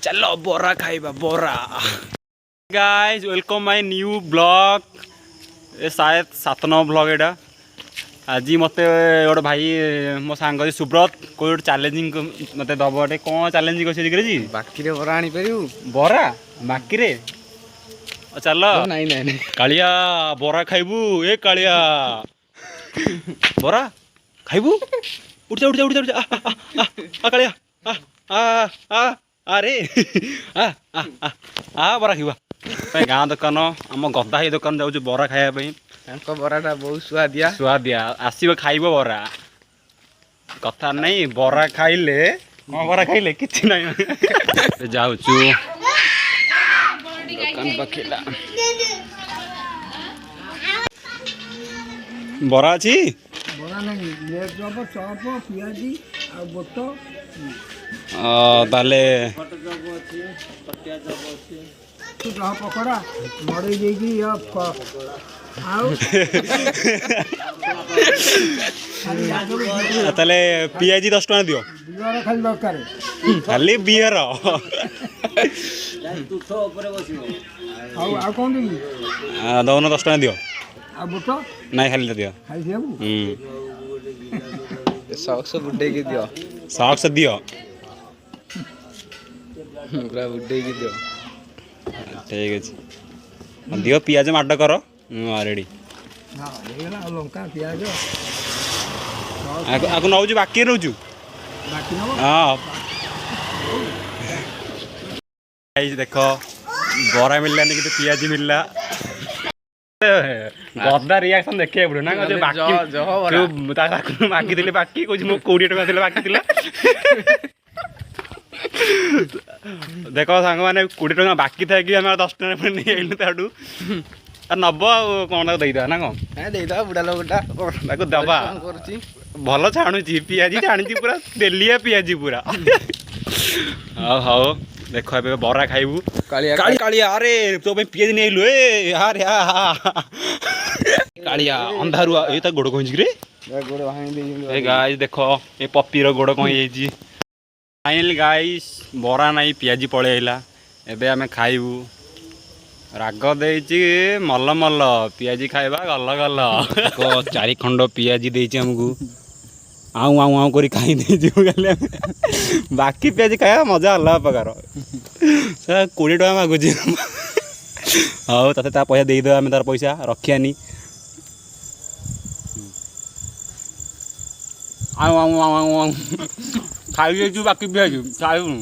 चलो बोरा खाइबा बोरा। Guys welcome my new blog. ये शायद 7 नंबर ब्लॉग एटा। आज मत गोटे भाई मो सांग सुब्रत कोई चैलेंजिंग मत दब गोटे कौन चैलेंजिंग अच्छे जी बाकी रे बरा आनी पारू बरा बाकी रे चल नहीं नहीं कालिया बरा खाइबू ए कालिया बरा खाइबू उठ जा उठ जा उठ जा आ कालिया आ आ अरे आ आ आ बरा खाइबा गाँ दुकान आम गदा ही दुकान जाऊँ बरा खाइबा बराटा बहुत सुआदिया सुआदिया आसब खाइब बरा कथा नहीं बरा खाइले कौन बरा खाइले किसी ना जाऊँ दुकान पकेला बरा अच्छी बरा नहीं चप चप पियाजी आ बोट ताले पकड़ा मड़े देगी ताले पियाजी 10 टका दियो खाली दरकार खाली बियर कौन देगी दौन 10 टका दियो आ बोट नहीं खाली दियो खाई सॉक्स बुड्डे की दियो सॉक्स दियो पूरा बुड्डे की दियो ठीक है दियो पियाज माड कर रेडी लंका पियाज आगु नौ बाकी नौ हाँ देख बरा मिललानी कि पियाजी मिलला गदा रिएक्शन देखिए पड़ो ना जो बाकी बाकी दिले बाकी कुछ मो 20 टका दिले बाकी दिला देखो सांग मैंने 20 टका बाकी था कि 10 टका नहीं आइलु ताडू नब कौन देदा ना कौन देदा बुढ़ा लोगटा दबा भल छाणुची पियाजी छाणी पूरा तेलिया पियाजी पूरा हाँ देख ए बरा खाइबू कालिया अरे तो पियाजी नहीं आइलु यार कालिया अंधारुआ ये गोड़ कौन रे गाइस देख ये पपीर गोड़ कौन फाइनल गाइस बरा नहीं पियाजी पड़े आइला एबे आमे खाइबू राग देची मल मल पियाजी खाइबा गल गल 4 खंड पियाजी देची हमको आऊ आऊ आऊ करी खाई दे बाकी पियाजी खाया मजा अलग प्रकार 20 टका मागुची हाँ तथे ता पैसा देदेव आम तार पैसा रखियानी आऊ आऊ आऊ आऊ आऊ खाई देचु बाकी पियाजी खाइबू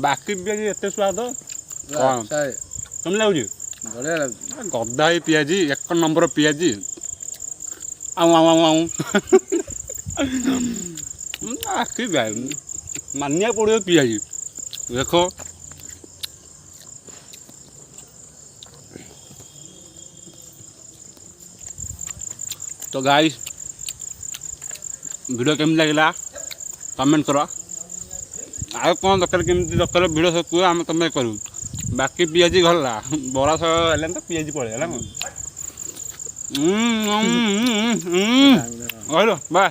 बाकी पियाजी एत स्वाद कम लगुच गदा ही पियाजी 1 नंबर पियाजी आऊ आऊ आऊ आऊ बाकी मानिया पड़ो पियाजी देखो तो गाइस वीडियो केम लगे कमेंट करो आउ कौन दरकार केमती दरकार भिड़ सब कह आम तुम करूँ बाकी पियाजी गला बरा सब तो पियाजी पड़ेगा ना बाय।